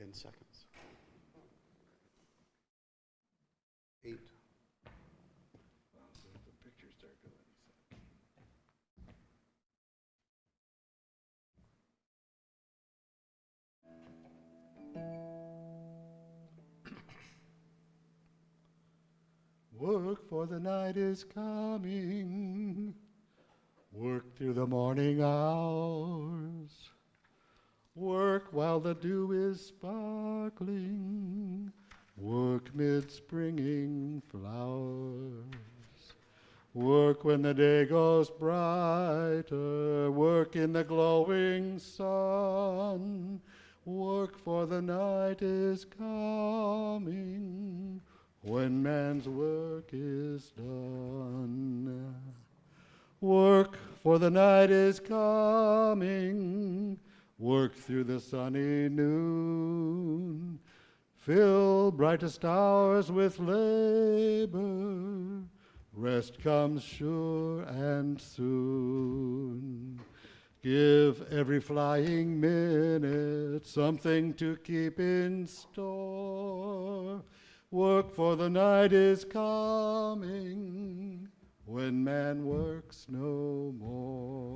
10 seconds. 8. The pictures start going. Work, for the night is coming. Work through the morning hours. Work while the dew is sparkling. Work mid springing flowers. Work when the day goes brighter. Work in the glowing sun. Work, for the night is coming. When man's work is done. Work, for the night is coming. Work through the sunny noon. Fill brightest hours with labor. Rest comes sure and soon. Give every flying minute something to keep in store. Work, for the night is coming, when man works no more.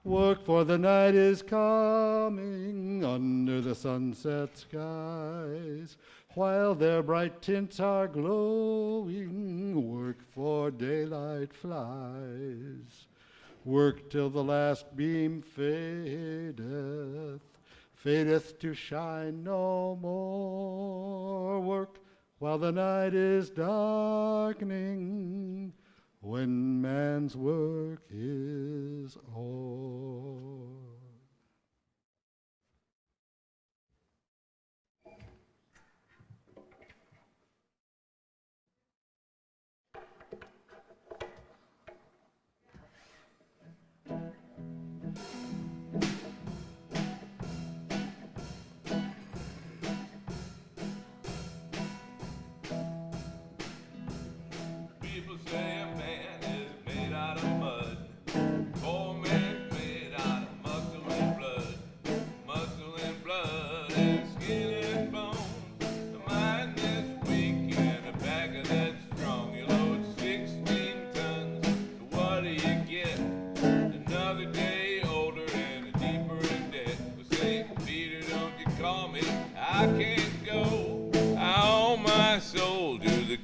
Work, for the night is coming, under the sunset skies, while their bright tints are glowing. Work, for daylight flies. Work till the last beam fadeth to shine no more. Work while the night is darkening, when man's work is o'er.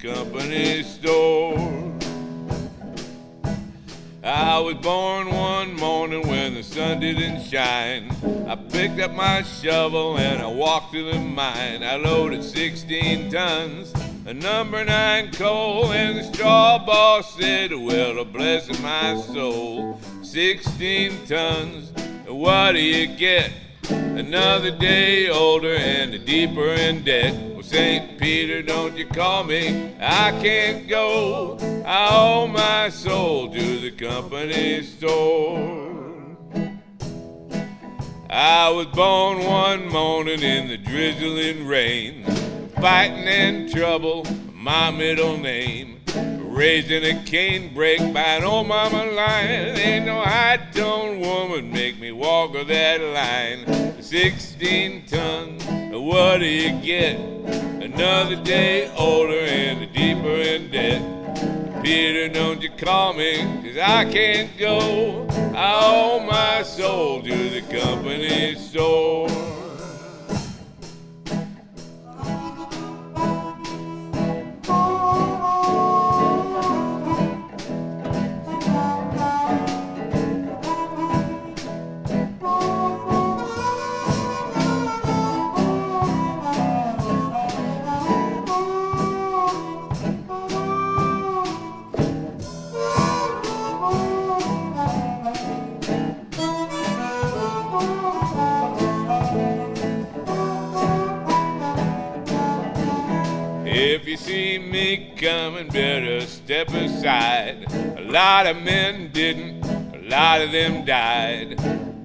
Company store. I was born one morning when the sun didn't shine. I picked up my shovel and I walked to the mine. I loaded 16 tons of number 9 coal, and the straw boss said, well, bless my soul, 16 tons, what do you get? Another day older and deeper in debt. Well, St. Peter, don't you call me, I can't go. I owe my soul to the company store. I was born one morning in the drizzling rain, fighting and trouble, my middle name. Raised in a canebrake by an old mama lion. Ain't no high-toned woman make me walk that line. 16 tons, what do you get? Another day older and deeper in debt. Peter, don't you call me, 'cause I can't go. I owe my soul to the company store. If you see me coming, better step aside. A lot of men didn't, a lot of them died.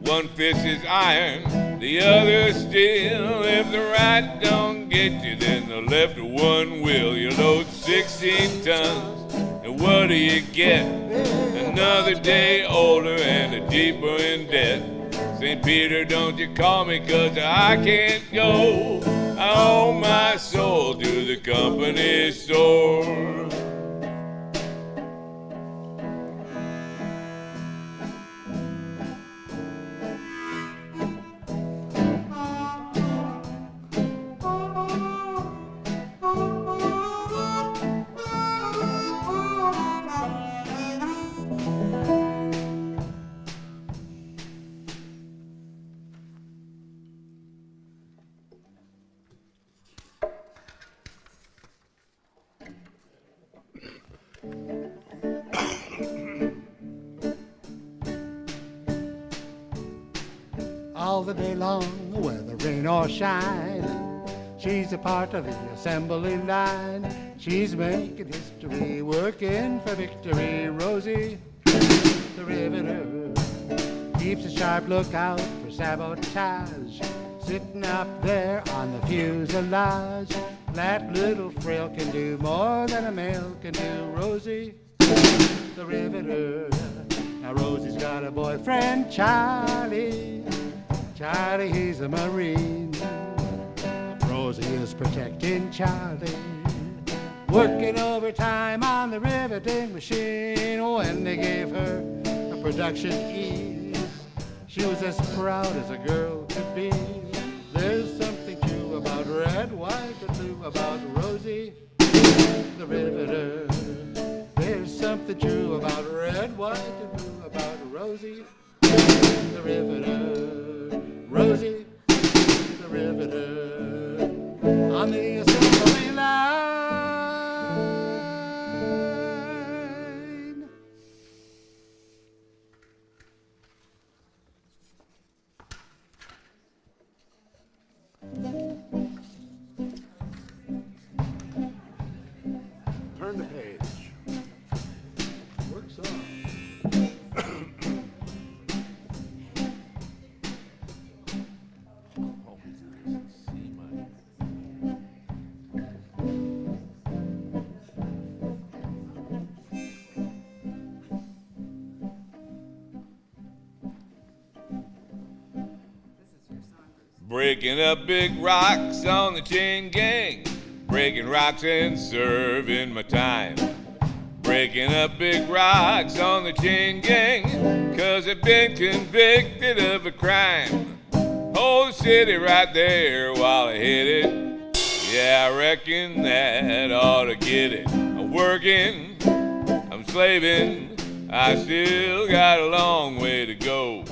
One fist is iron, the other steel. If the right don't get you, then the left one will. You load 16 tons, and what do you get? Another day older and deeper in debt. St. Peter, don't you call me, 'cause I can't go. I owe my soul to the company store. All the day long, whether rain or shine, she's a part of the assembly line. She's making history, working for victory. Rosie the Riveter keeps a sharp lookout for sabotage, sitting up there on the fuselage. That little frail can do more than a male can do. Rosie the Riveter. Now Rosie's got a boyfriend, Charlie. Charlie, he's a Marine. Rosie is protecting Charlie, working overtime on the riveting machine. When they gave her a production E, she was as proud as a girl could be. There's something true about red, white, and blue about Rosie the Riveter. There's something true about red, white, and blue about Rosie the Riveter. Rosie the Riveter on the assembly line. Turn the page. Works on. Breaking up big rocks on the chain gang, breaking rocks and serving my time. Breaking up big rocks on the chain gang, 'cause I've been convicted of a crime. Hold the city right there while I hit it. Yeah, I reckon that ought to get it. I'm working, I'm slaving, I still got a long way to go.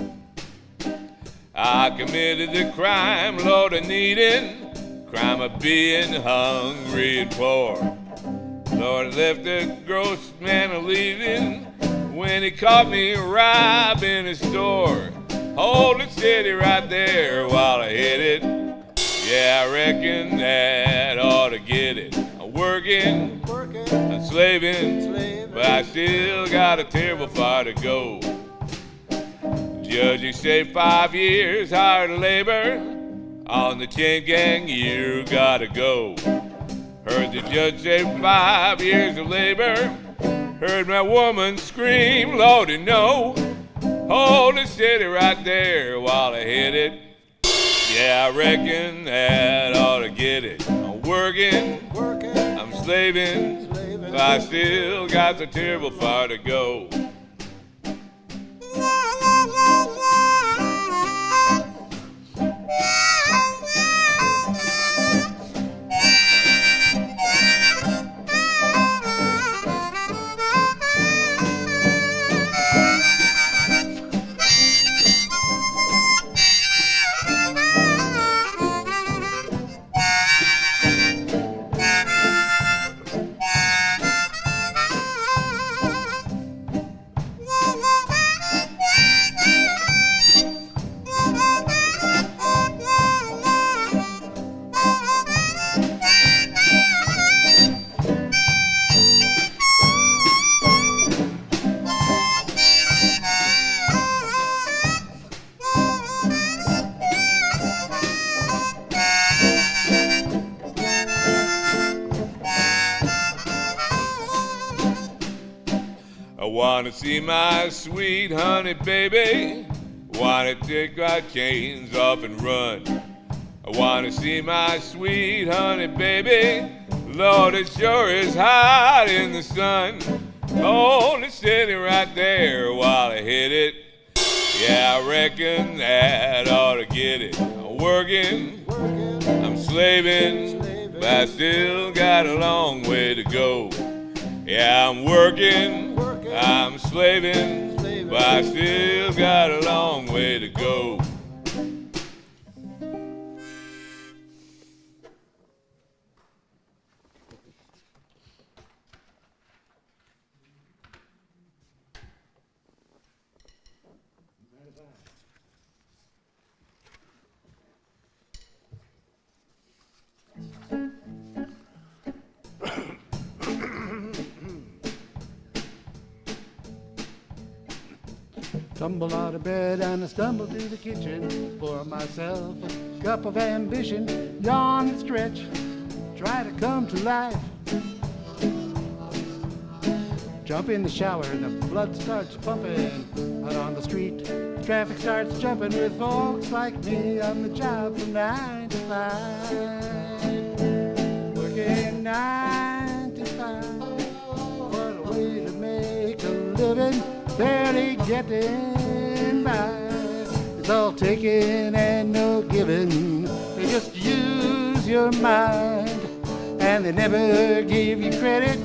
I committed the crime, Lord, of needing, crime of being hungry and poor. Lord, I left the gross man a leaving when he caught me robbing a store. Hold the city right there while I hit it. Yeah, I reckon that ought to get it. I'm working, I'm slaving, but I still got a terrible far to go. Judge, you say 5 years hired labor. On the chain gang, you gotta go. Heard the judge say 5 years of labor. Heard my woman scream, Lordy, no. Hold the city right there while I hit it. Yeah, I reckon that ought to get it. I'm working, I'm slaving, but I still got the terrible far to go. I wanna see my sweet honey baby Wanna take my chains off and run. I wanna see my sweet honey baby. Lord, it sure is hot in the sun. Hold it steady right there while I hit it. Yeah, I reckon that ought to get it. I'm working, I'm slaving, but I still got a long way to go. Yeah, I'm working, I'm slaving, but I still got a long way to go. Tumble out of bed and I stumble to the kitchen. Pour myself a cup of ambition. Yawn and stretch, try to come to life. Jump in the shower and the blood starts pumping. Out on the street, traffic starts jumping with folks like me on the job from 9 to 5. Working 9 to 5. What a way to make a living. Barely getting by. It's all taking and no giving. They just use your mind and they never give you credit.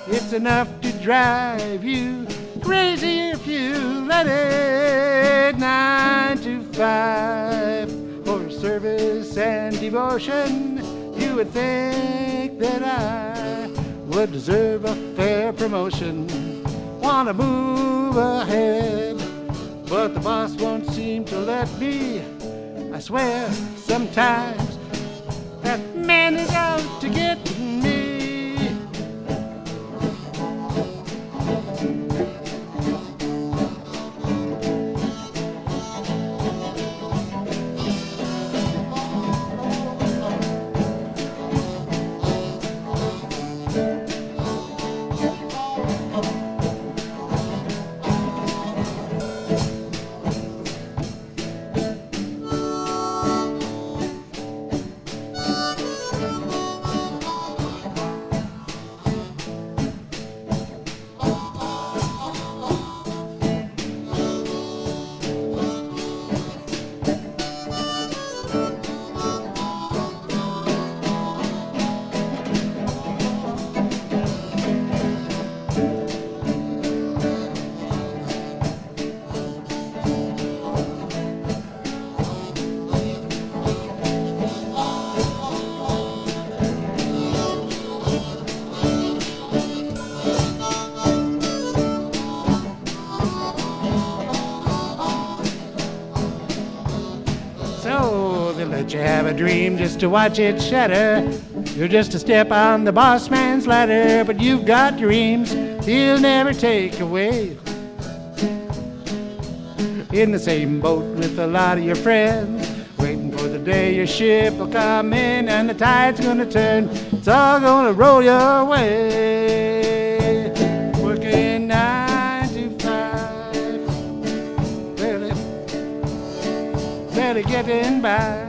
It's enough to drive you crazy if you let it. 9 to 5 for service and devotion. You would think that I would deserve a fair promotion. Want to move ahead, but the boss won't seem to let me. I swear sometimes that man is out to get me. You have a dream just to watch it shatter. You're just a step on the boss man's ladder, but you've got dreams he'll never take away. In the same boat with a lot of your friends, waiting for the day your ship will come in and the tide's gonna turn. It's all gonna roll your way. Working 9 to 5, barely getting by.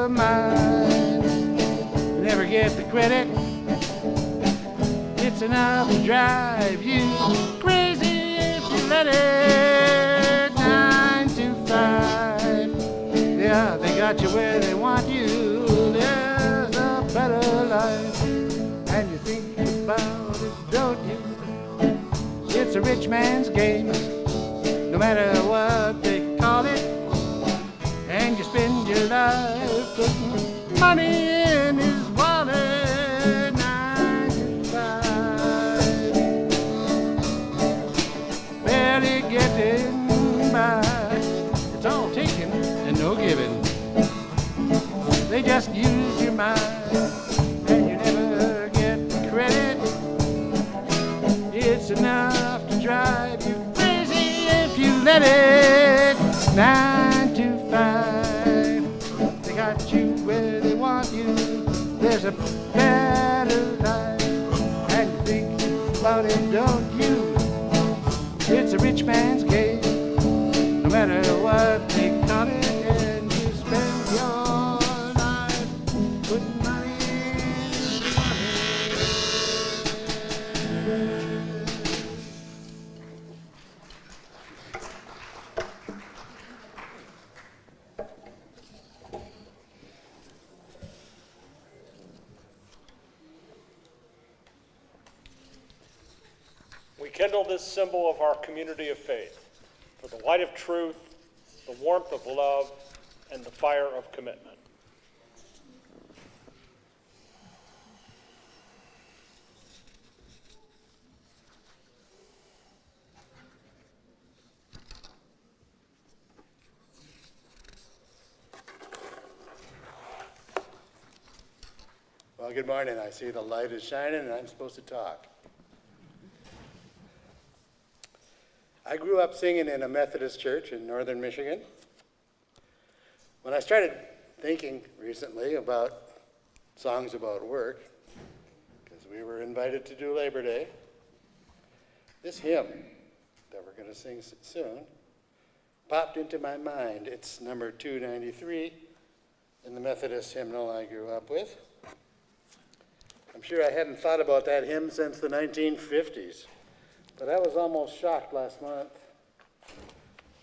Mind. Never get the credit. It's enough to drive you crazy if you let it. 9 to 5. Yeah, they got you where they want you. There's a better life, and you think about it, don't you? It's a rich man's game, no matter what they call it. And you spend your life putting money in his wallet. 9 to 5, barely getting by. It's all taking and no giving. They just use your mind and you never get the credit. It's enough to drive you crazy if you let it. 9 to 5, they got you where they want you. There's a better life, and you think about it, don't you? It's a rich man's game, no matter what they call it, and you spend your life putting money in money. We kindle this symbol of our community of faith for the light of truth, the warmth of love, and the fire of commitment. Well, good morning. I see the light is shining and I'm supposed to talk. I grew up singing in a Methodist church in northern Michigan. When I started thinking recently about songs about work, because we were invited to do Labor Day, this hymn that we're going to sing soon popped into my mind. It's number 293 in the Methodist hymnal I grew up with. I'm sure I hadn't thought about that hymn since the 1950s. But I was almost shocked last month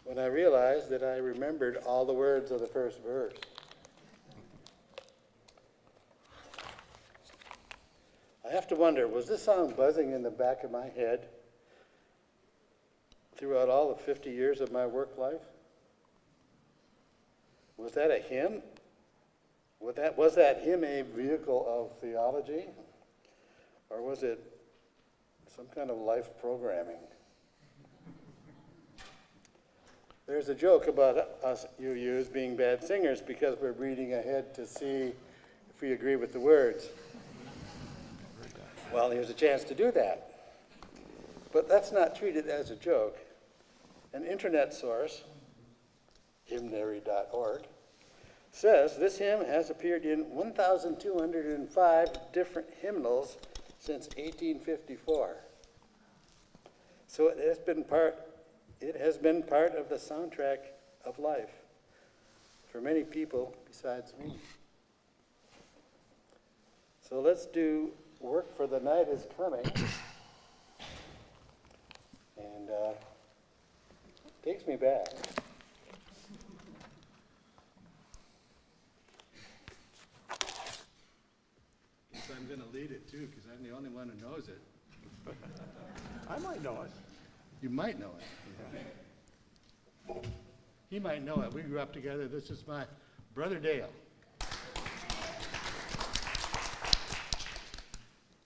when I realized that I remembered all the words of the first verse. I have to wonder, was this song buzzing in the back of my head throughout all the 50 years of my work life? Was that a hymn? Was that hymn a vehicle of theology? Or was it some kind of life programming? There's a joke about us UUs being bad singers because we're reading ahead to see if we agree with the words. Well, here's a chance to do that. But that's not treated as a joke. An internet source, hymnary.org, says this hymn has appeared in 1,205 different hymnals since 1854. So it has been part of the soundtrack of life for many people besides me. So let's do Work for the Night is Coming. And takes me back. Guess I'm going to lead it too, because I'm the only one who knows it. I might know it. You might know it. He might know it. We grew up together. This is my brother Dale.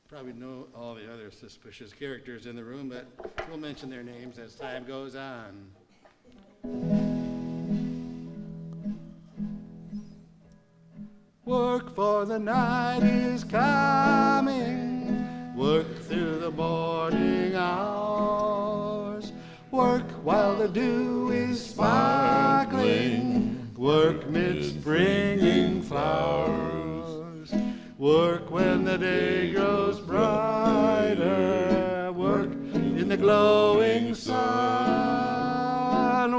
Probably know all the other suspicious characters in the room, but we'll mention their names as time goes on. Work for the night is coming, work through the morning hours, work while the dew is sparkling, work midst springing flowers, work when the day grows brighter, work in the glowing sun,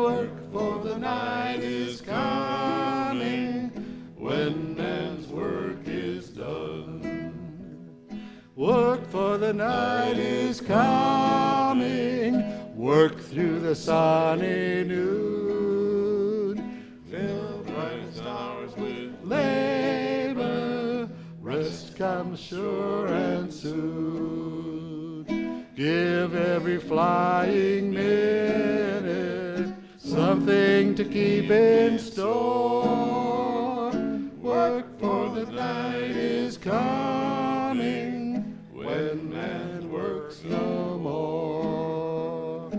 work for the night is coming, when man's work is done. Work for the night is coming, work through the sunny noon. Fill bright stars with labor, rest comes sure and soon. Give every flying minute something to keep in store. Work for the night is coming, when man works no more.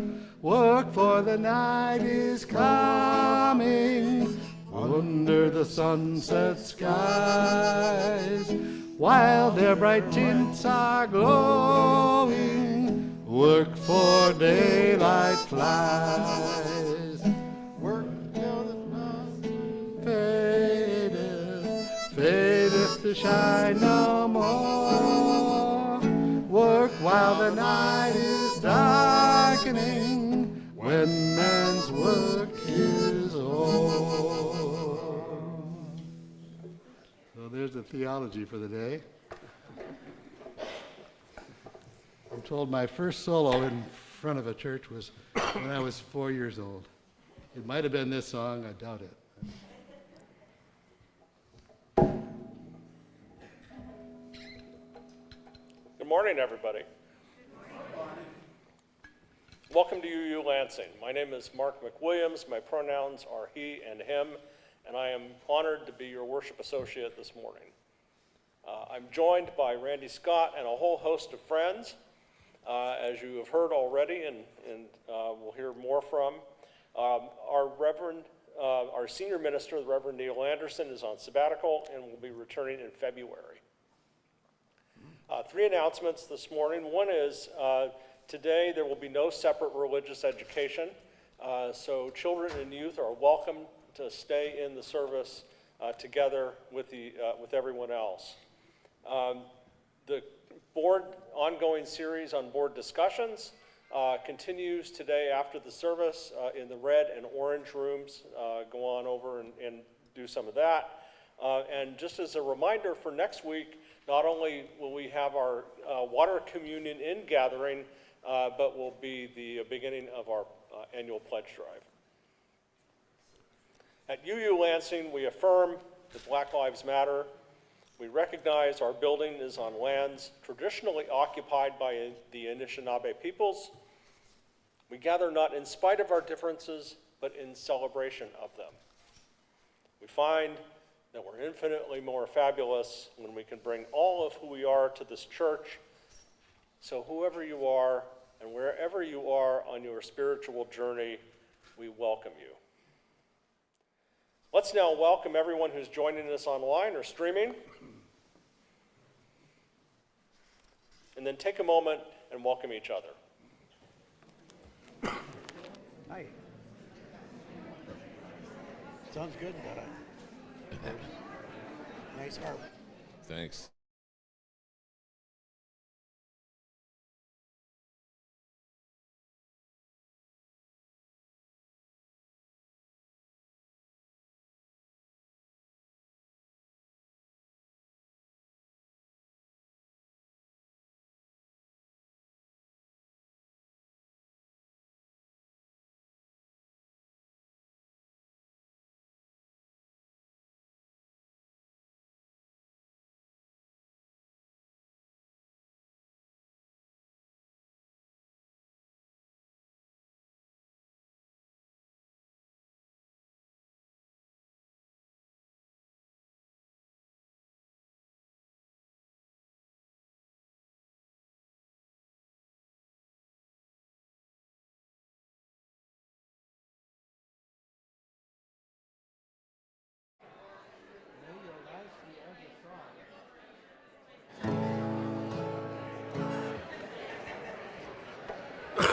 Work for the night is coming, under the sunset skies, while their bright tints are glowing, work for daylight flies. Work till the sun fadeth to shine no more. Work while the night is darkening, when man's work is o'er. So there's the theology for the day. I'm told my first solo in front of a church was when I was 4 years old. It might have been this song, I doubt it. Good morning, everybody. Welcome to UU Lansing. My name is Mark McWilliams. My pronouns are he and him, and I am honored to be your worship associate this morning. I'm joined by Randy Scott and a whole host of friends, as you have heard already, and we'll hear more from. Our senior minister, the Reverend Neil Anderson, is on sabbatical and will be returning in February. 3 announcements this morning. One is today there will be no separate religious education, so children and youth are welcome to stay in the service together with everyone else. The board ongoing series on board discussions continues today after the service in the red and orange rooms. Go on over and do some of that. And just as a reminder for next week, not only will we have our water communion in gathering, but will be the beginning of our annual pledge drive. At UU Lansing, we affirm that Black Lives Matter. We recognize our building is on lands traditionally occupied by the Anishinaabe peoples. We gather not in spite of our differences, but in celebration of them. We find that we're infinitely more fabulous when we can bring all of who we are to this church. So whoever you are and wherever you are on your spiritual journey, we welcome you. Let's now welcome everyone who's joining us online or streaming. And then take a moment and welcome each other. Hi. Sounds good, nice harp. Thanks.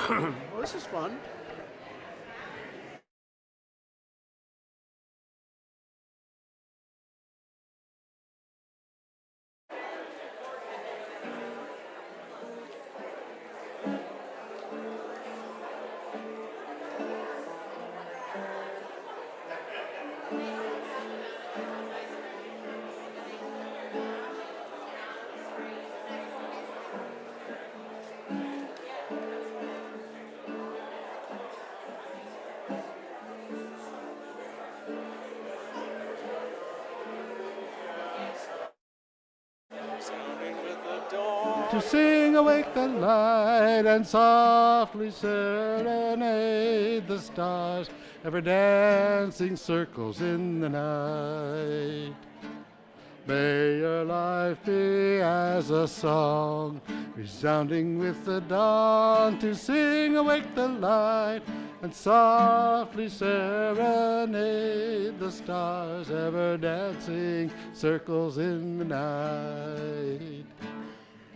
Well, this is fun. To sing awake the light and softly serenade the stars, ever dancing circles in the night. May your life be as a song, resounding with the dawn, to sing awake the light and softly serenade the stars, ever dancing circles in the night.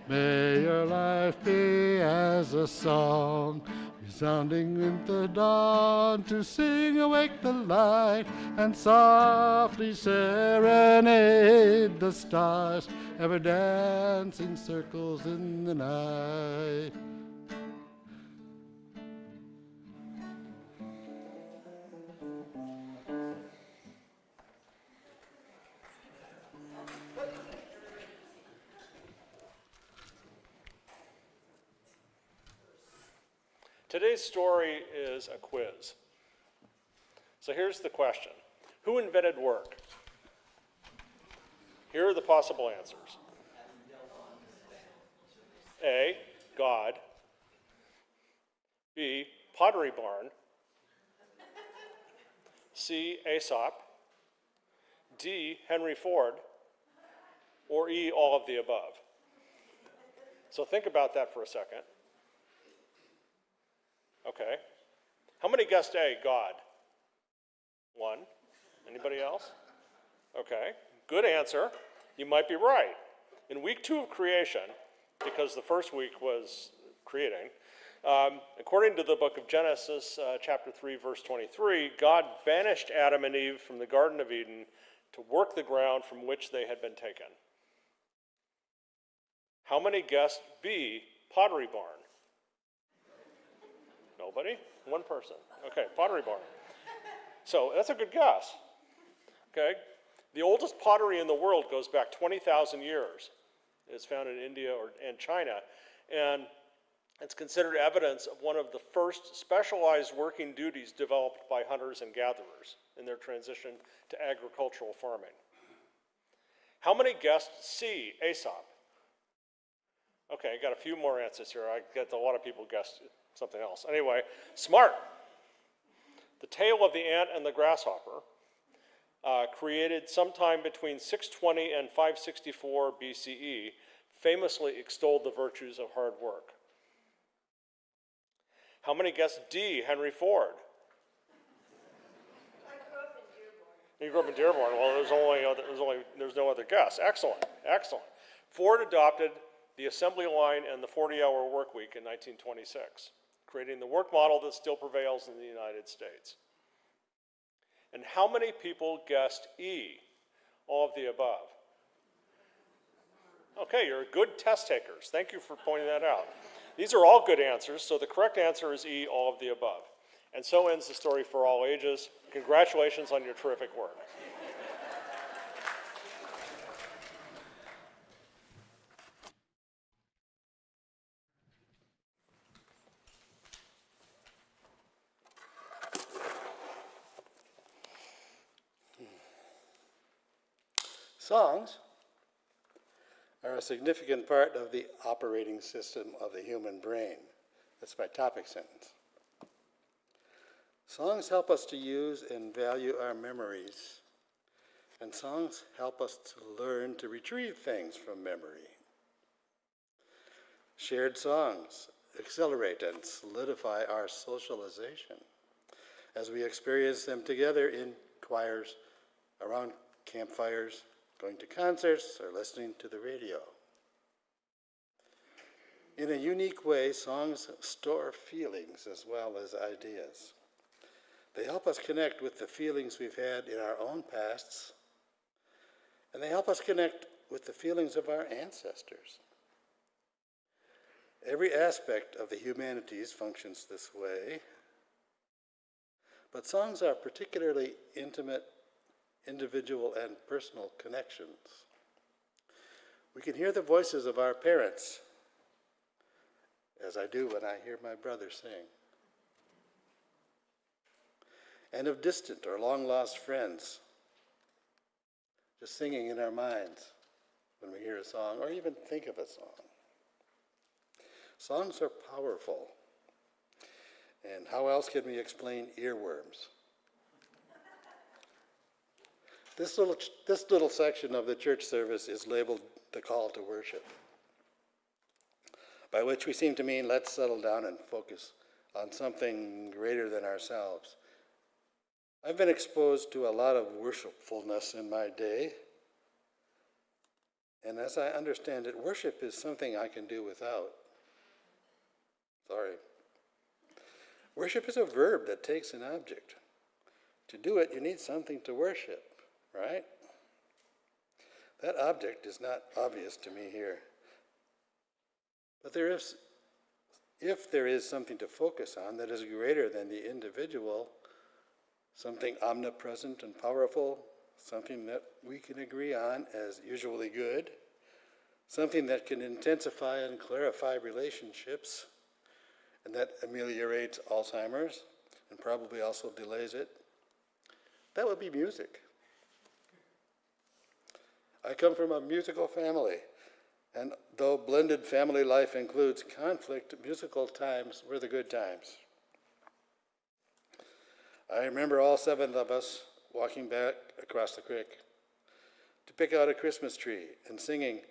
May your life be as a song, resounding in the dawn, to sing awake the light and softly serenade the stars, ever dancing circles in the night. Today's story is a quiz. So here's the question. Who invented work? Here are the possible answers. A, God. B, Pottery Barn. C, Aesop. D, Henry Ford. Or E, all of the above. So think about that for a second. Okay. How many guessed A, God? One. Anybody else? Okay. Good answer. You might be right. In week 2 of creation, because the first week was creating, according to the book of Genesis, chapter 3, verse 23, God banished Adam and Eve from the Garden of Eden to work the ground from which they had been taken. How many guessed B, Pottery Barn? Nobody? One person. Okay, Pottery Barn. So that's a good guess. Okay? The oldest pottery in the world goes back 20,000 years. It's found in India and China. And it's considered evidence of one of the first specialized working duties developed by hunters and gatherers in their transition to agricultural farming. How many guessed C, Aesop? Okay, got a few more answers here. I get a lot of people guessed something else. Anyway, smart. The tale of the ant and the grasshopper, created sometime between 620 and 564 BCE, famously extolled the virtues of hard work. How many guessed D, Henry Ford? I grew up in Dearborn. You grew up in Dearborn. Well, there's no other guess. Excellent, excellent. Ford adopted the assembly line and the 40-hour work week in 1926, creating the work model that still prevails in the United States. And how many people guessed E, all of the above? Okay, you're good test takers. Thank you for pointing that out. These are all good answers, so the correct answer is E, all of the above. And so ends the story for all ages. Congratulations on your terrific work. Songs are a significant part of the operating system of the human brain. That's my topic sentence. Songs help us to use and value our memories, and songs help us to learn to retrieve things from memory. Shared songs accelerate and solidify our socialization as we experience them together in choirs, around campfires, going to concerts, or listening to the radio. In a unique way, songs store feelings as well as ideas. They help us connect with the feelings we've had in our own pasts, and they help us connect with the feelings of our ancestors. Every aspect of the humanities functions this way, but songs are particularly intimate, individual, and personal connections. We can hear the voices of our parents, as I do when I hear my brother sing, and of distant or long-lost friends, just singing in our minds when we hear a song or even think of a song. Songs are powerful, and how else can we explain earworms? This little section of the church service is labeled the call to worship, by which we seem to mean let's settle down and focus on something greater than ourselves. I've been exposed to a lot of worshipfulness in my day, and as I understand it, worship is something I can do without. Sorry. Worship is a verb that takes an object. To do it, you need something to worship, right? That object is not obvious to me here. But if there is something to focus on that is greater than the individual, something omnipresent and powerful, something that we can agree on as usually good, something that can intensify and clarify relationships, and that ameliorates Alzheimer's and probably also delays it, that would be music. I come from a musical family, and though blended family life includes conflict, musical times were the good times. I remember all 7 of us walking back across the creek to pick out a Christmas tree and singing,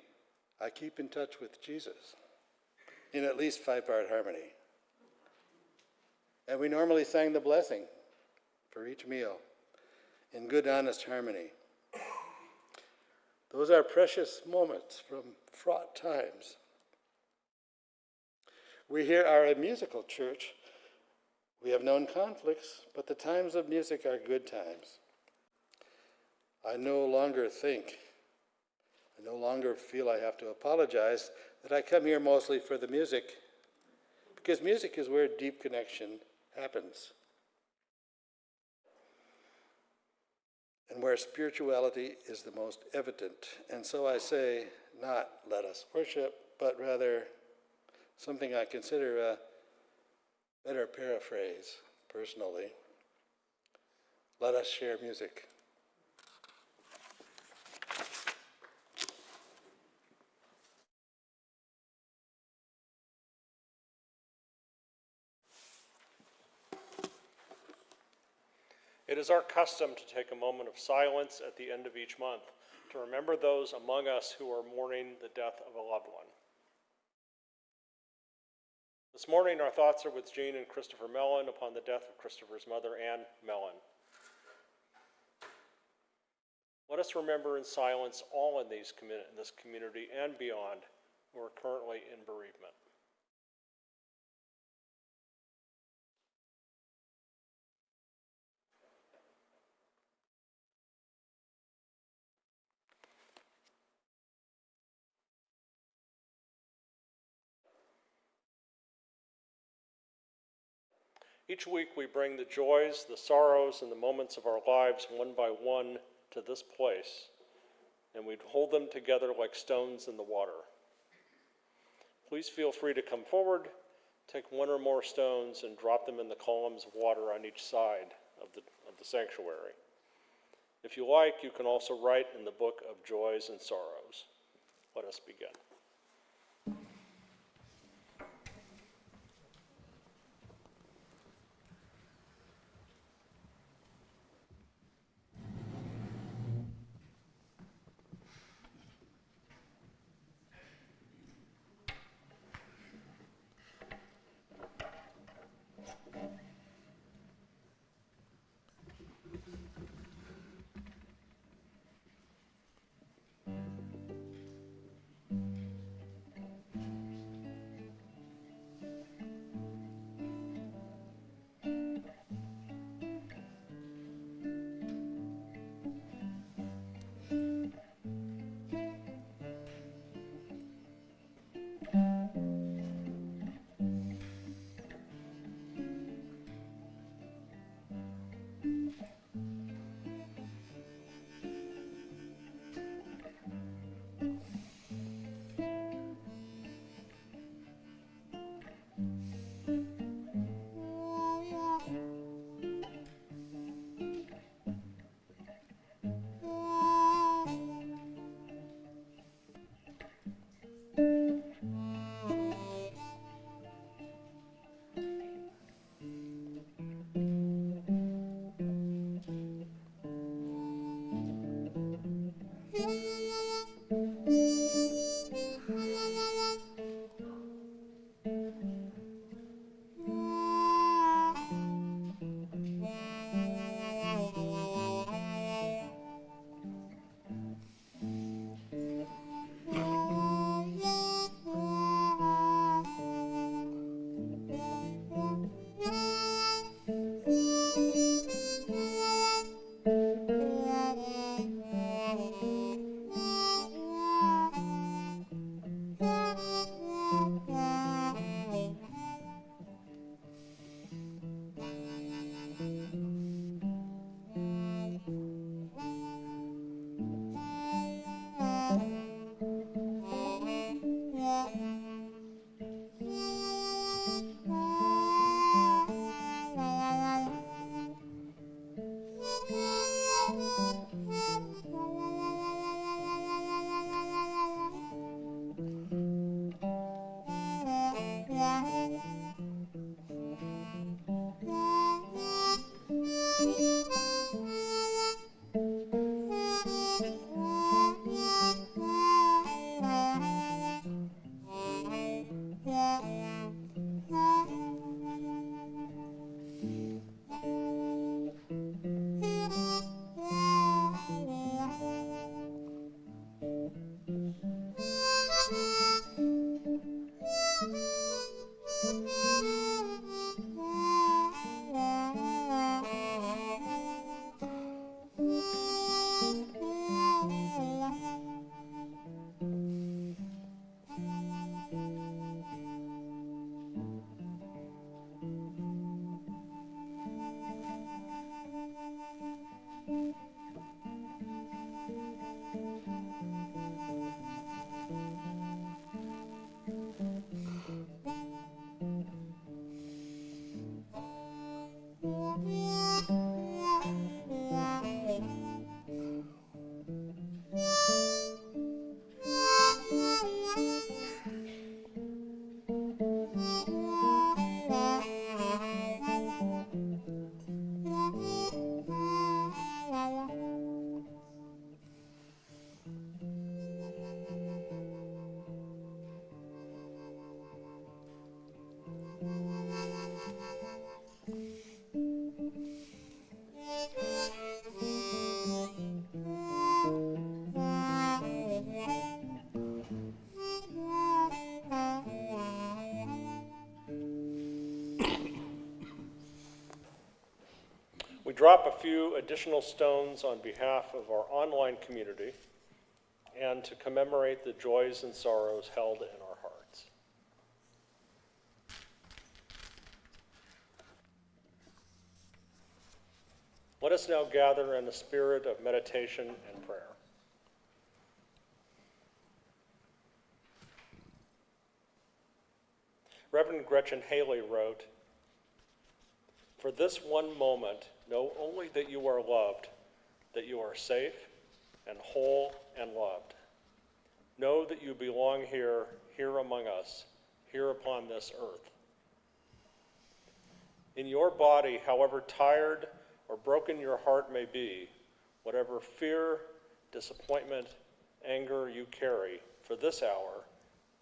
"I Keep in Touch with Jesus," in at least 5-part harmony. And we normally sang the blessing for each meal in good, honest harmony. Those are precious moments from fraught times. We here are a musical church. We have known conflicts, but the times of music are good times. I no longer feel I have to apologize that I come here mostly for the music, because music is where deep connection happens, and where spirituality is the most evident. And so I say, not let us worship, but rather something I consider a better paraphrase, personally. Let us share music. It is our custom to take a moment of silence at the end of each month to remember those among us who are mourning the death of a loved one. This morning, our thoughts are with Jean and Christopher Mellon upon the death of Christopher's mother, Anne Mellon. Let us remember in silence all in this community and beyond who are currently in bereavement. Each week we bring the joys, the sorrows, and the moments of our lives one by one to this place, and we hold them together like stones in the water. Please feel free to come forward, take 1 or more stones, and drop them in the columns of water on each side of the sanctuary. If you like, you can also write in the book of joys and sorrows. Let us begin. drop a few additional stones on behalf of our online community and to commemorate the joys and sorrows held in our hearts. Let us now gather in a spirit of meditation and prayer. Reverend Gretchen Haley wrote, "For this one moment, know only that you are loved, that you are safe and whole and loved. Know that you belong here, here among us, here upon this earth. In your body, however tired or broken your heart may be, whatever fear, disappointment, anger you carry for this hour,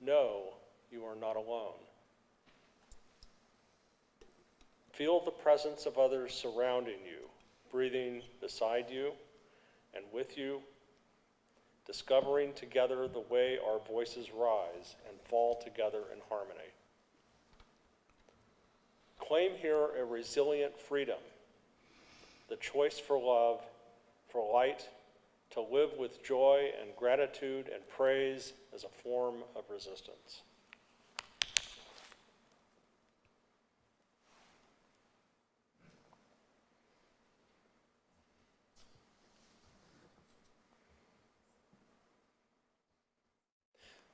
know you are not alone. Feel the presence of others surrounding you, breathing beside you and with you, discovering together the way our voices rise and fall together in harmony. Claim here a resilient freedom, the choice for love, for light, to live with joy and gratitude and praise as a form of resistance."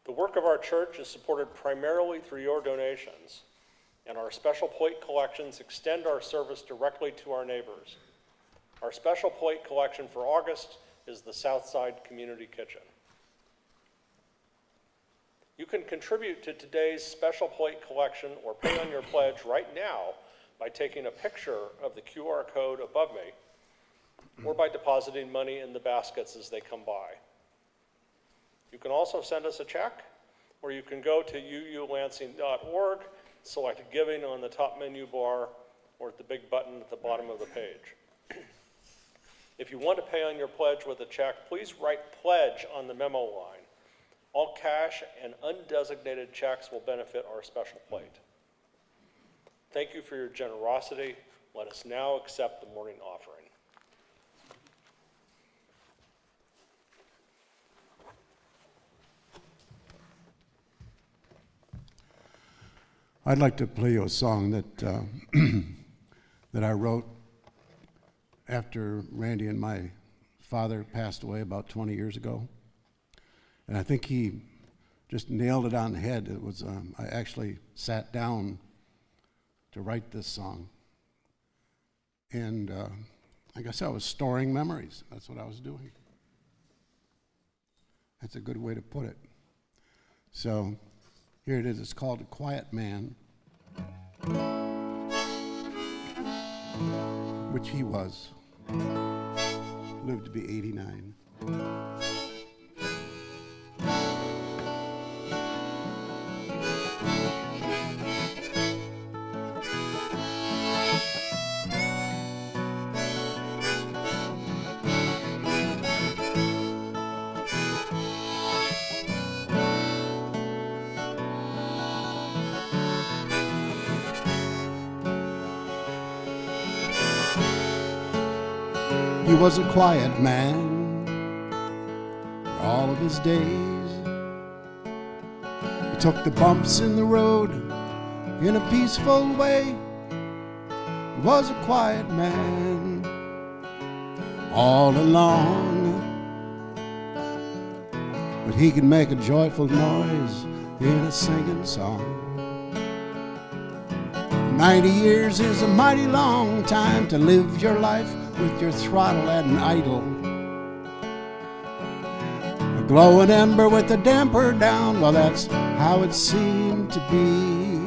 The work of our church is supported primarily through your donations, and our special plate collections extend our service directly to our neighbors. Our special plate collection for August is the Southside Community Kitchen. You can contribute to today's special plate collection or pay on your pledge right now by taking a picture of the QR code above me or by depositing money in the baskets as they come by. You can also send us a check, or you can go to uulansing.org, select Giving on the top menu bar, or at the big button at the bottom of the page. If you want to pay on your pledge with a check, please write "pledge" on the memo line. All cash and undesignated checks will benefit our special plate. Thank you for your generosity. Let us now accept the morning offering. I'd like to play you a song that that I wrote after Randy and my father passed away about 20 years ago. And I think he just nailed it on the head. It was, I actually sat down to write this song. And I guess I was storing memories. That's what I was doing. That's a good way to put it. So here it is. It's called "A Quiet Man," which he was. Lived to be 89. He was a quiet man for all of his days. He took the bumps in the road in a peaceful way. He was a quiet man all along, but he could make a joyful noise in a singing song. 90 years is a mighty long time to live your life with your throttle at an idle. A glowing ember with the damper down, well, that's how it seemed to be.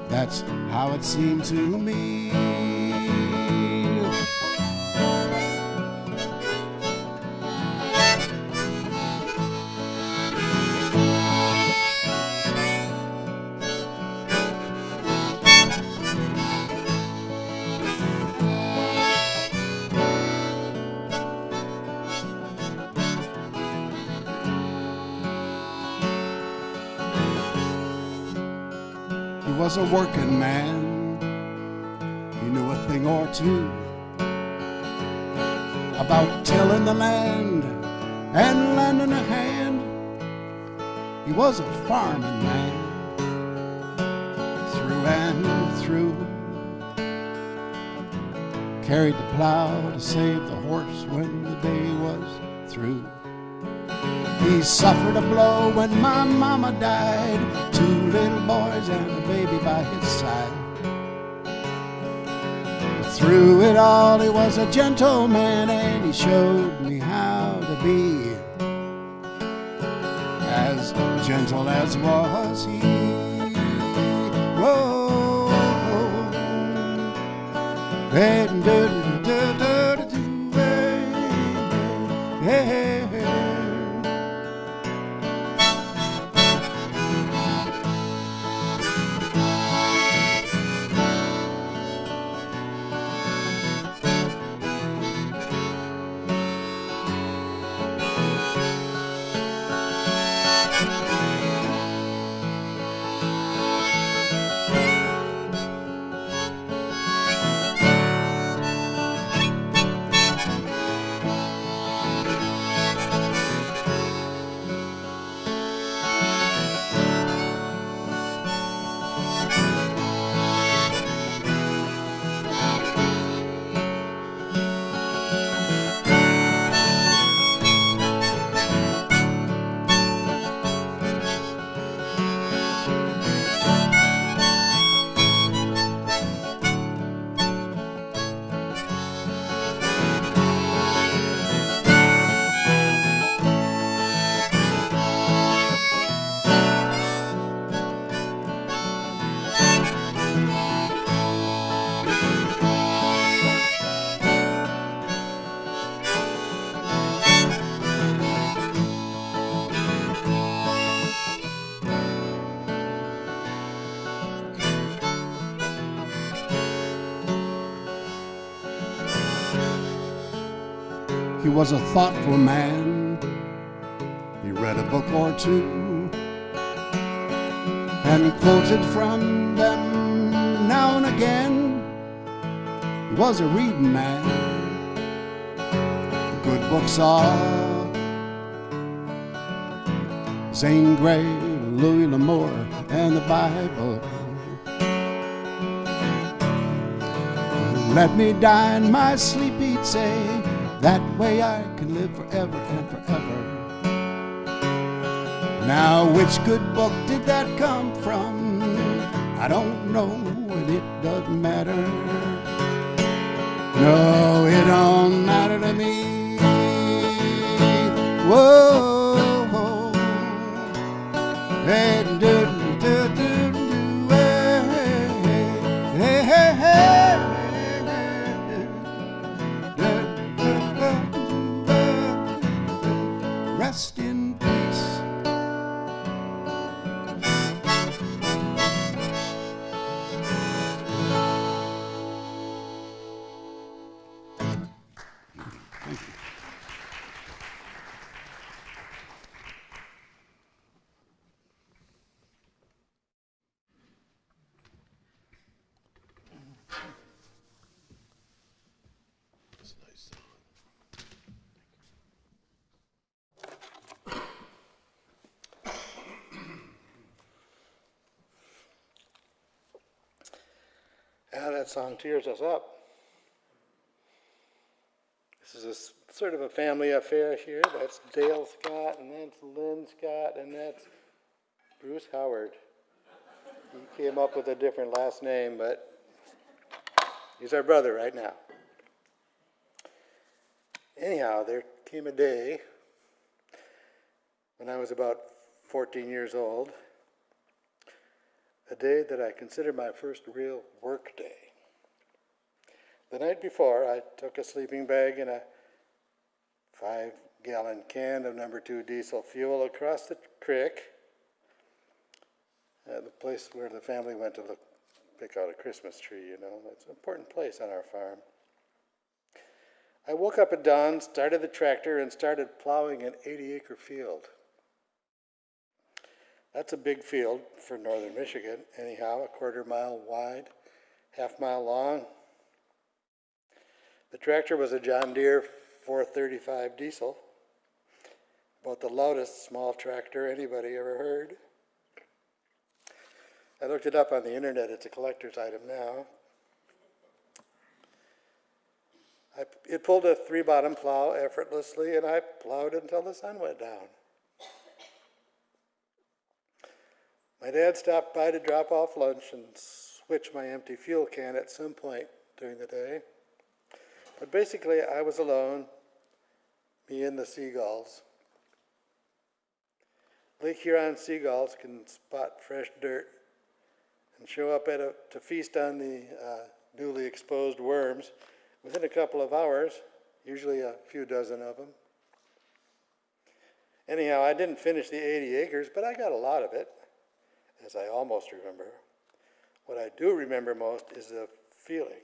That's how it seemed to me. He was a working man. He he knew a thing or two about tilling the land and lending a hand. He was a farming man through and through. Carried the plow to save the horse when the day was through. He suffered a blow when my mama died, 2 little boys and a baby by his side. But through it all he was a gentleman, and he showed me how to be as gentle as was he. Whoa. Hey, hey, hey, hey. He was a thoughtful man. He read a book or two and quoted from them now and again. He was a reading man. Good books are Zane Grey, Louis L'Amour, and the Bible. Let me die in my sleep, he'd say. That way I can live forever and forever. Now, which good book did that come from? I don't know, and it doesn't matter. No, it don't matter to me. Whoa, hey, do, do, do, do, hey, hey, hey. Rest in peace. Yeah, that song tears us up. This is sort of a family affair here. That's Dale Scott, and that's Lynn Scott, and that's Bruce Howard. He came up with a different last name, but he's our brother right now. Anyhow, there came a day when I was about 14 years old, a day that I consider my first real work day. The night before, I took a sleeping bag and a 5-gallon can of number 2 diesel fuel across the creek, the place where the family went to pick out a Christmas tree, you know. It's an important place on our farm. I woke up at dawn, started the tractor, and started plowing an 80-acre field. That's a big field for northern Michigan, anyhow, a 1/4 mile wide, 1/2 mile long. The tractor was a John Deere 435 diesel, about the loudest small tractor anybody ever heard. I looked it up on the internet. It's a collector's item now. It pulled a 3-bottom plow effortlessly, and I plowed until the sun went down. My dad stopped by to drop off lunch and switch my empty fuel can at some point during the day. But basically, I was alone, me and the seagulls. Lake Huron seagulls can spot fresh dirt and show up to feast on the newly exposed worms within a couple of hours, usually a few dozen of them. Anyhow, I didn't finish the 80 acres, but I got a lot of it, as I almost remember. What I do remember most is the feeling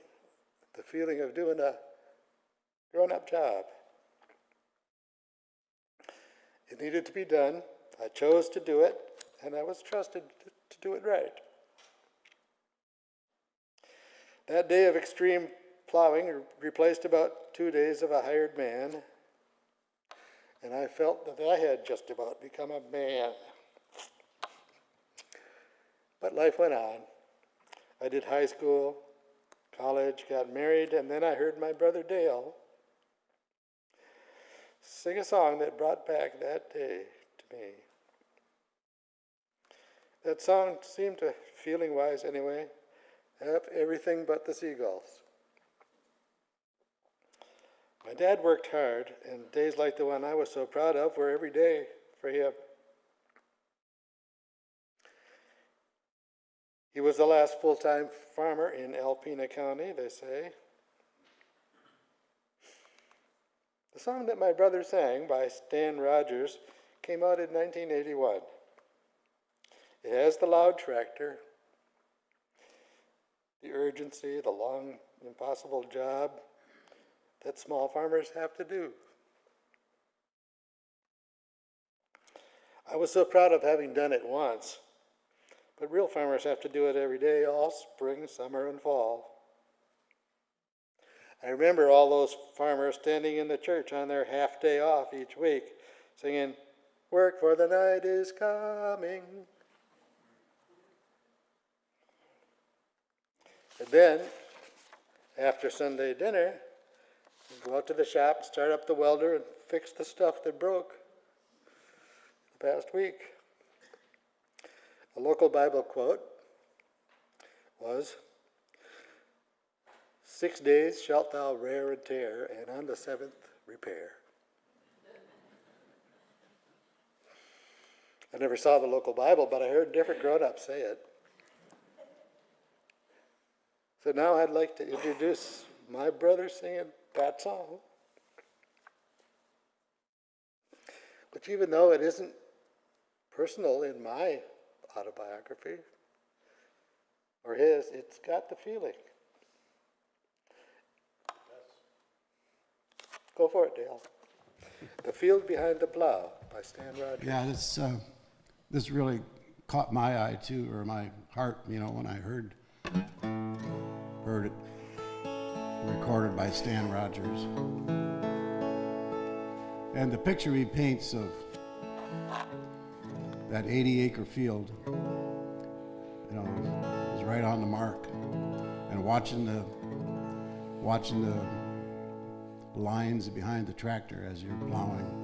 of doing a grown-up job. It needed to be done. I chose to do it, and I was trusted to do it right. That day of extreme plowing replaced about 2 days of a hired man, and I felt that I had just about become a man. But life went on. I did high school, college, got married, and then I heard my brother Dale sing a song that brought back that day to me. That song seemed to, feeling-wise anyway, have everything but the seagulls. My dad worked hard, and days like the one I was so proud of were every day for him. He was the last full-time farmer in Alpena County, they say. The song that my brother sang by Stan Rogers came out in 1981. It has the loud tractor, the urgency, the long, impossible job that small farmers have to do. I was so proud of having done it once, but real farmers have to do it every day, all spring, summer, and fall. I remember all those farmers standing in the church on their half day off each week, singing, "Work for the night is coming." And then, after Sunday dinner, we'd go out to the shop, start up the welder, and fix the stuff that broke the past week. A local Bible quote was, "6 days shalt thou rear and tear, and on the 7th repair." I never saw the local Bible, but I heard different grown-ups say it. So now I'd like to introduce my brother singing that song, which even though it isn't personal in my autobiography or his, it's got the feeling. Go for it, Dale. "The Field Behind the Plow" by Stan Rogers. Yeah, this really caught my eye too, or my heart, when I heard it recorded by Stan Rogers. And the picture he paints of that 80-acre field, is right on the mark. And watching the lines behind the tractor as you're plowing.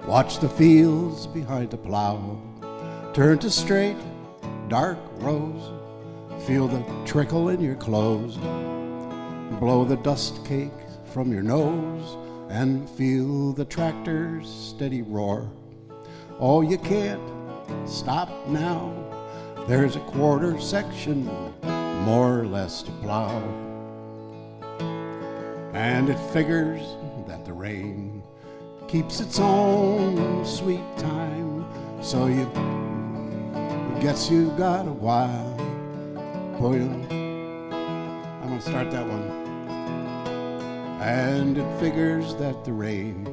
Watch the fields behind the plow turn to straight, dark rows. Feel the trickle in your clothes. Blow the dust cake from your nose and feel the tractor's steady roar. Oh, you can't stop now. There's a quarter section, more or less, to plow. And it figures that the rain keeps its own sweet time, so you guess you got a while. Boy, I'm gonna start that one. and it figures that the rain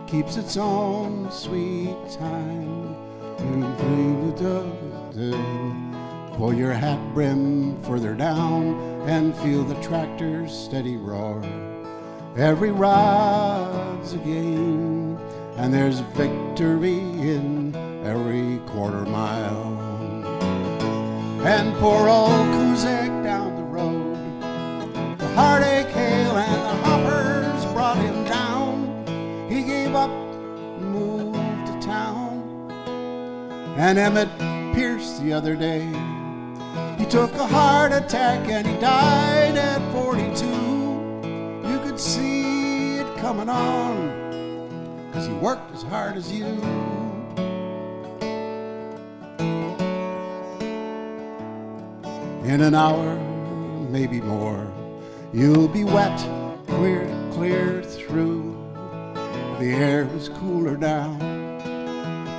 keeps its own sweet time. Pull your hat brim further down and feel the tractor's steady roar. Every rod's a game, and there's victory in every quarter mile. And poor old Kuzak down the road, the heartache hail and the hoppers brought him down. He gave up and moved to town. And Emmett Pierce the other day, he took a heart attack and he died at 42. You could see it coming on, 'cause he worked as hard as you. In an hour, maybe more, you'll be wet, clear through. The air is cooler now.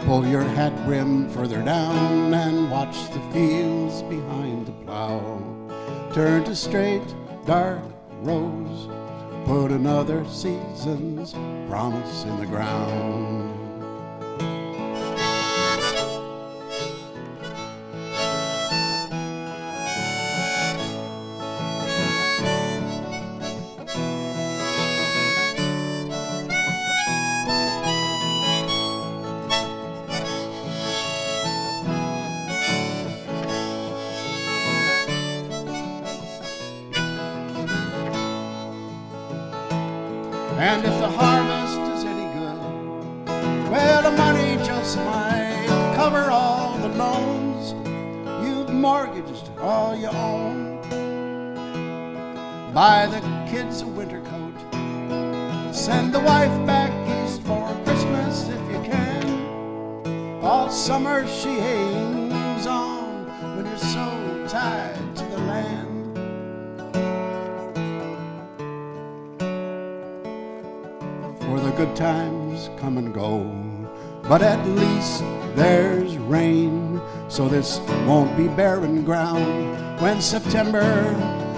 Pull your hat brim further down and watch the fields behind the plow. Turn to straight, dark rows. Put another season's promise in the ground. And if the harvest is any good, well, the money just might cover all the loans. You've mortgaged all you own. Buy the kids a winter coat. Send the wife back east for Christmas if you can. All summer she hangs on when you're so tied to the land. For the good times come and go, but at least there's rain, so this won't be barren ground when September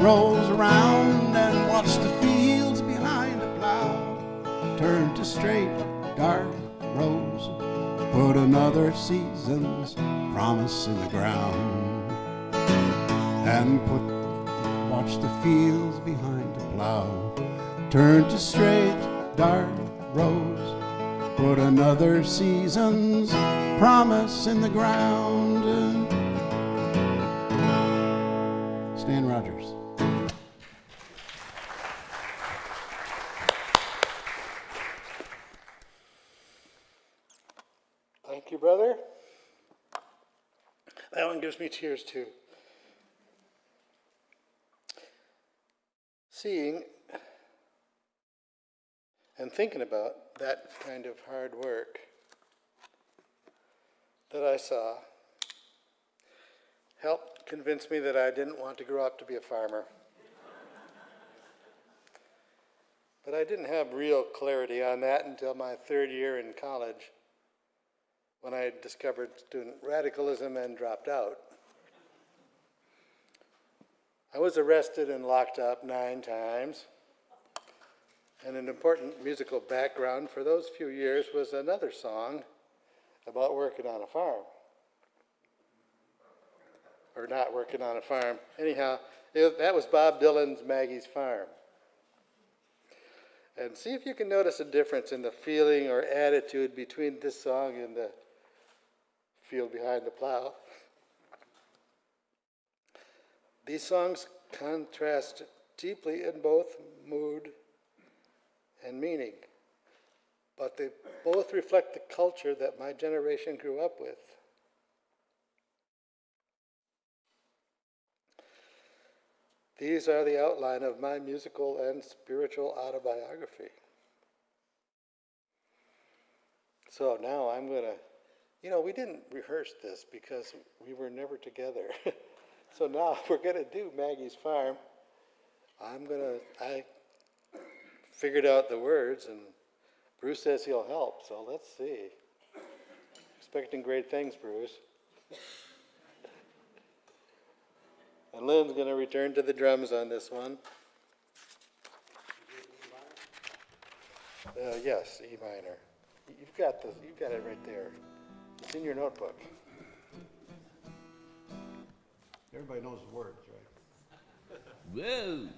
rolls around. And watch the fields behind the plow turn to straight, dark rows. Put another season's promise in the ground. And watch the fields behind the plow turn to straight, dark rows. Put another season's promise in the ground. Stan Rogers. Thank you, brother. That one gives me tears too. Seeing and thinking about that kind of hard work that I saw helped convince me that I didn't want to grow up to be a farmer. But I didn't have real clarity on that until my third year in college, when I discovered student radicalism and dropped out. I was arrested and locked up 9 times. And an important musical background for those few years was another song about working on a farm. Or not working on a farm. Anyhow, that was Bob Dylan's Maggie's Farm. And see if you can notice a difference in the feeling or attitude between this song and the field behind the plow. These songs contrast deeply in both mood and meaning, but they both reflect the culture that my generation grew up with. These are the outline of my musical and spiritual autobiography. So now I'm gonna, we didn't rehearse this because we were never together. So now we're gonna do Maggie's Farm. I figured out the words, and Bruce says he'll help, so let's see. Expecting great things, Bruce. And Lynn's going to return to the drums on this one. Yes, E minor. You've got it right there. It's in your notebook. Everybody knows the words, right? Whoa.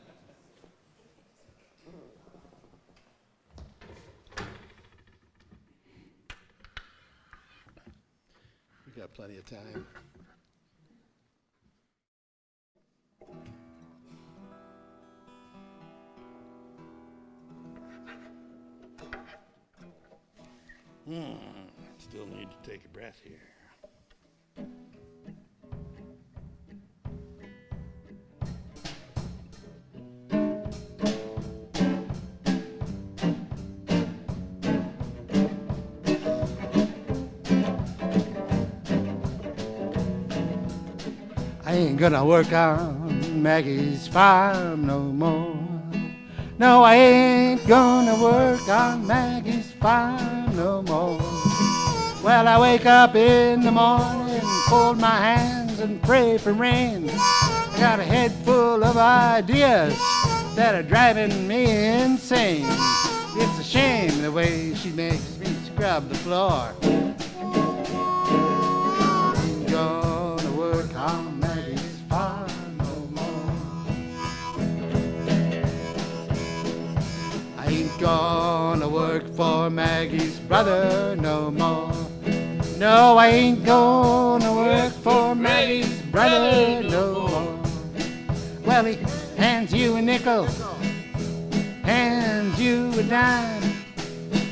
We got plenty of time. Still need to take a breath here. I ain't gonna work on Maggie's farm no more. No, I ain't gonna work on Maggie's farm no more. Well, I wake up in the morning, fold my hands and pray for rain. I got a head full of ideas that are driving me insane. It's a shame the way she makes me scrub the floor. I'm gonna work on Maggie's farm no more. I ain't gonna work for Maggie's brother no more. No, I ain't gonna work for Maggie's brother no more. Well, he hands you a nickel, hands you a dime.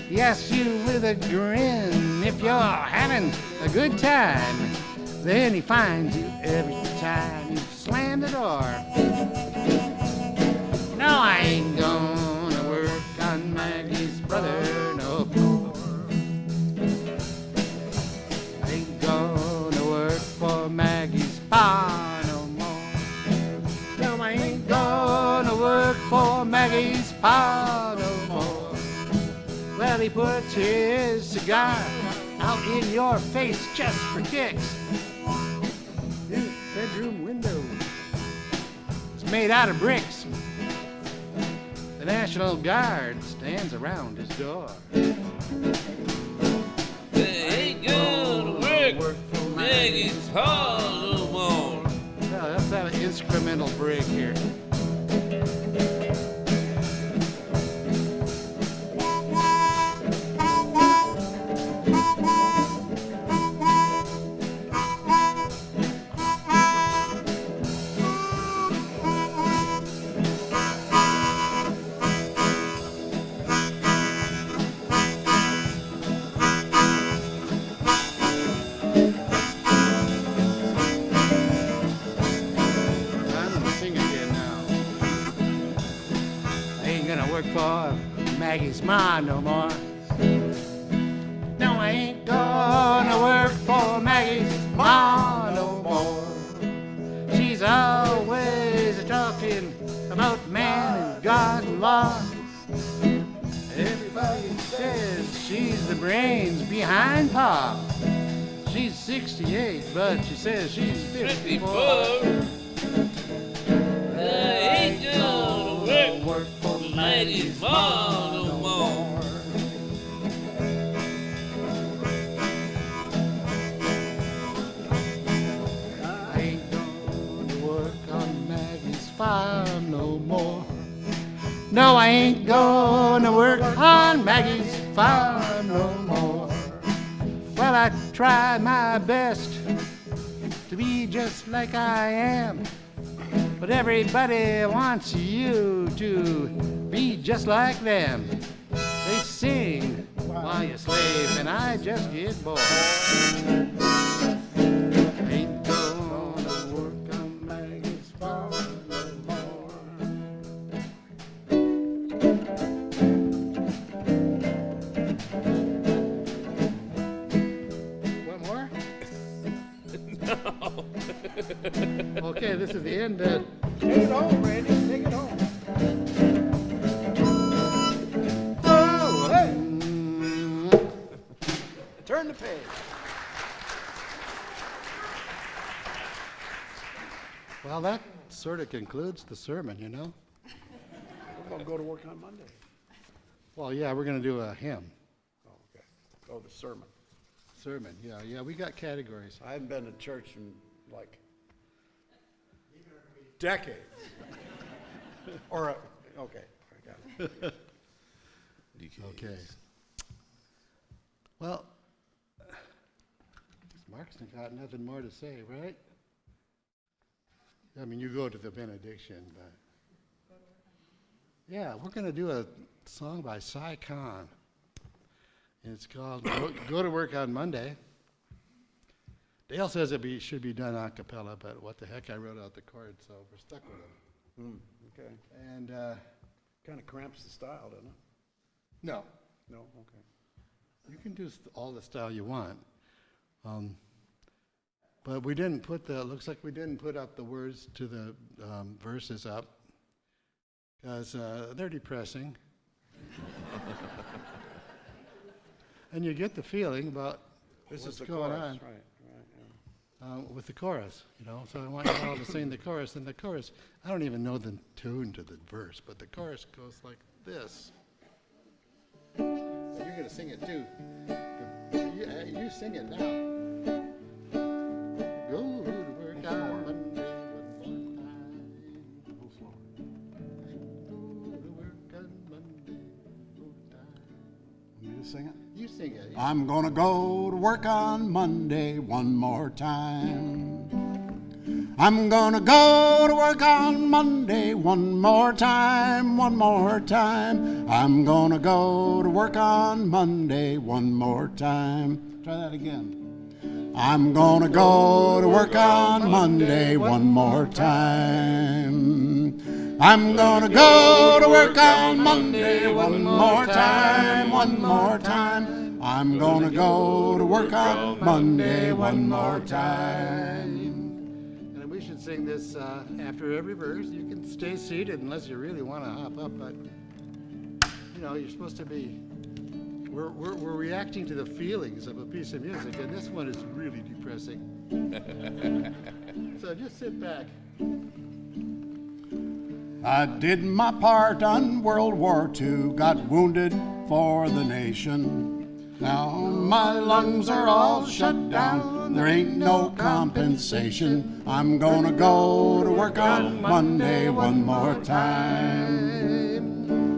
He asks you with a grin if you're having a good time. Then he finds you every time you slam the door. No, I ain't gonna work on Maggie's brother no more. I ain't gonna work for Maggie's pa no more. No, I ain't gonna work for Maggie's pa no more. Well, he puts his cigar out in your face just for kicks. His bedroom window is made out of bricks. The National Guard stands around his door. They ain't gonna work for Maggie's pa no more. Well, let's have an instrumental break here. Maggie's ma no more. No, I ain't gonna work for Maggie's ma no more. She's always talking about man and God and law. Everybody says she's the brains behind pa. She's 68, but she says she's 54. I ain't gonna work for Maggie's ma no more. I ain't gonna work on Maggie's farm no more. No, I ain't gonna work on Maggie's farm no more. Well, I try my best to be just like I am, but everybody wants you to be just like them. They sing while you slave, and I just get bored. Ain't gonna work on Maggie's farm no more. One more? No. Okay, this is the end. Take it home, Randy. Take it home. Oh, hey. Turn the page. Well, that sort of concludes the sermon, you know. We're going to go to work on Monday. Well, yeah, we're going to do a hymn. Oh, okay. Oh, the sermon. Sermon, yeah, we got categories. I haven't been to church in like decades. Okay, I got it. Okay. Well, Mark's got nothing more to say, right? I mean, you go to the benediction, but yeah, we're going to do a song by Cy Khan. And it's called Go to Work on Monday. Dale says it should be done a cappella, but what the heck, I wrote out the chords, so we're stuck with it. Okay. And Kind of cramps the style, doesn't it? no, No? Okay. you can do all the style you want. But we didn't put looks like we didn't put up the words to the verses up because they're depressing. And you get the feeling about what's going on Right. with the chorus, you know. So I want you all to sing the chorus. And the chorus, I don't even know the tune to the verse, but the chorus goes like this. And you're going to sing it too. You sing it now. Go to work on Monday one more time. A little slower. Go to work on Monday one more time. Want me to sing it? You sing it. I'm gonna go to work on Monday one more time. I'm gonna go to work on Monday one more time, one more time. I'm gonna go to work on Monday one more time. Try that again. I'm gonna go to work on Monday one more time. I'm gonna go to work on Monday one more time, one more time. I'm gonna go to work on Monday one more time. And we should sing this after every verse. You can stay seated unless you really want to hop up, but you know, you're supposed to be. We're reacting to the feelings of a piece of music, and this one is really depressing. So just sit back. I did my part on World War II, got wounded for the nation. Now my lungs are all shut down, there ain't no compensation. I'm gonna go to work on Monday one more time.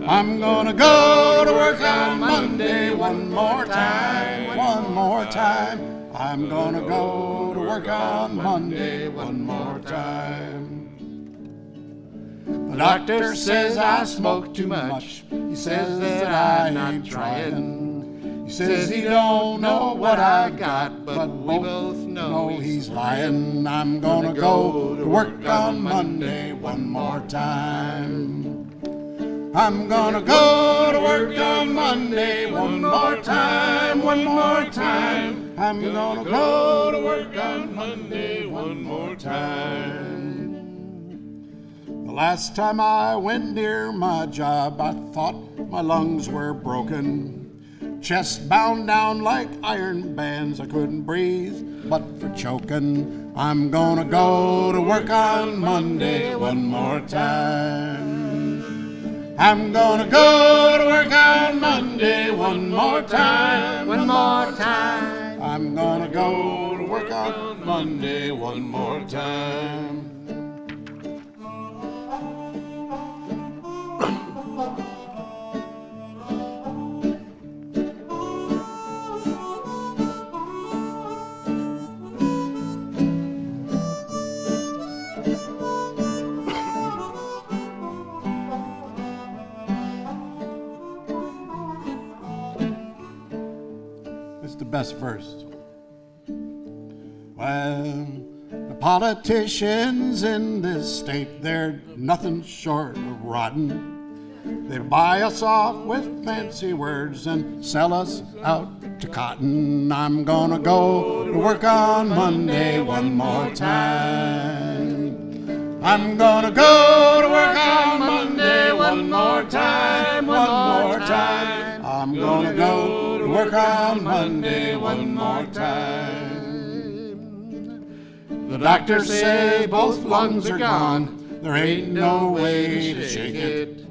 I'm gonna go to work on Monday one more time, one more time. I'm gonna go to work on Monday one more time. The doctor says I smoke too much. He says that I ain't trying. He says he don't know what I got, but we both know he's lying. I'm gonna go to work on Monday one more time. I'm gonna go to work on Monday one more time, one more time. I'm gonna go to work on Monday one more time. The last time I went near my job, I thought my lungs were broken. Chest bound down like iron bands, I couldn't breathe but for choking. I'm gonna go to work on Monday one more time. I'm gonna go to work on Monday one more time, one more time. I'm gonna go to work on Monday one more time. The best verse. Well, the politicians in this state, they're nothing short of rotten. They buy us off with fancy words and sell us out to cotton. I'm gonna go to work on Monday one more time. I'm gonna go to work on Monday one more time, one more time. I'm gonna go to work on Monday one more time. The doctor says both lungs are gone, there ain't no way to shake it.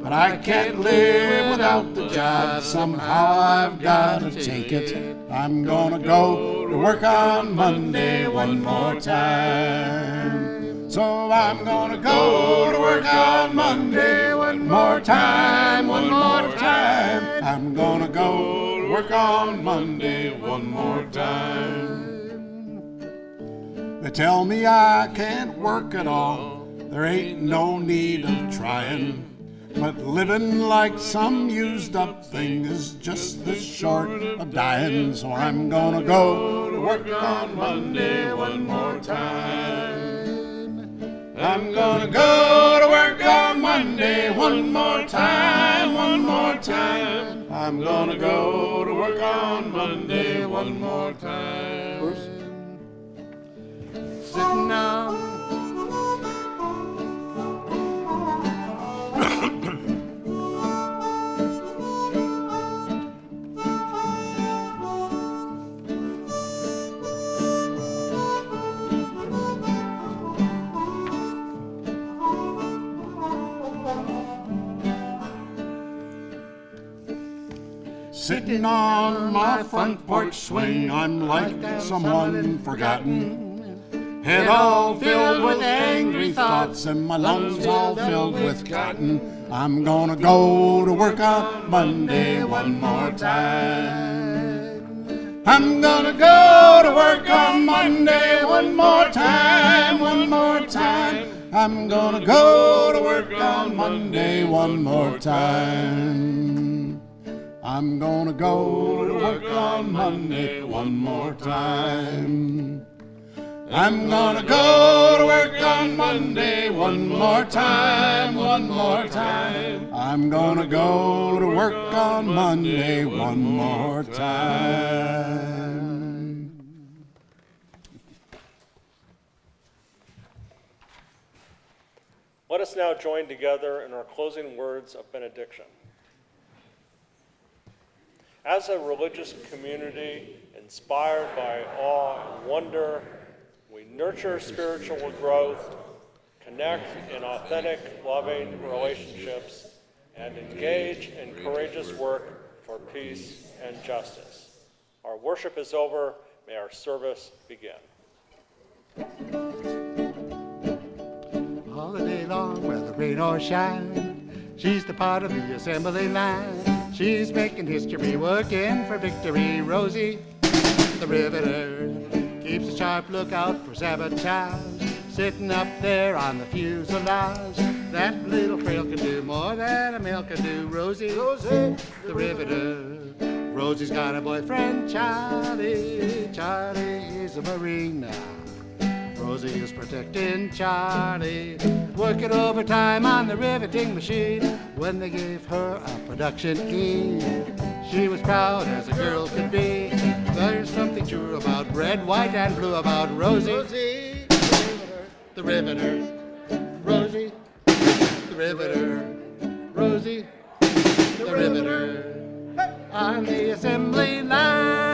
but I can't live without the job. Somehow I've got to take it. I'm gonna go to work on Monday one more time. So I'm gonna go to work on Monday one more time, one more time. I'm gonna go to work on Monday one more time. They tell me I can't work at all. There ain't no need of trying. But living like some used up thing is just this short of dying. So I'm gonna go to work on Monday one more time. I'm gonna go to work on Monday one more time, one more time. I'm gonna go to work on Monday one more time. Sitting down. Sitting on my front porch swing, I'm like someone forgotten. Head all filled with angry thoughts and my lungs all filled with cotton. I'm gonna go to work on Monday one more time. I'm gonna go to work on Monday one more time, one more time. I'm gonna go to work on Monday one more time. I'm gonna go to work on Monday one more time. I'm gonna go to work on Monday one more time, one more time. I'm gonna go to work on Monday one more time. Let us now join together in our closing words of benediction. As a religious community inspired by awe and wonder, we nurture spiritual growth, connect in authentic, loving relationships, and engage in courageous work for peace and justice. Our worship is over. May our service begin. All the day long, whether rain or shine, she's the part of the assembly line. She's making history, working for victory. Rosie the Riveter keeps a sharp lookout for sabotage, sitting up there on the fuselage. That little frail can do more than a male can do. Rosie the Riveter. Rosie's got a boyfriend, Charlie. Charlie is a Marine now. Rosie is protecting Charlie, working overtime on the riveting machine. When they gave her a production E, she was proud as a girl could be. There's something true about red, white, and blue about Rosie the Riveter. Rosie the Riveter. Rosie the Riveter. On the assembly line.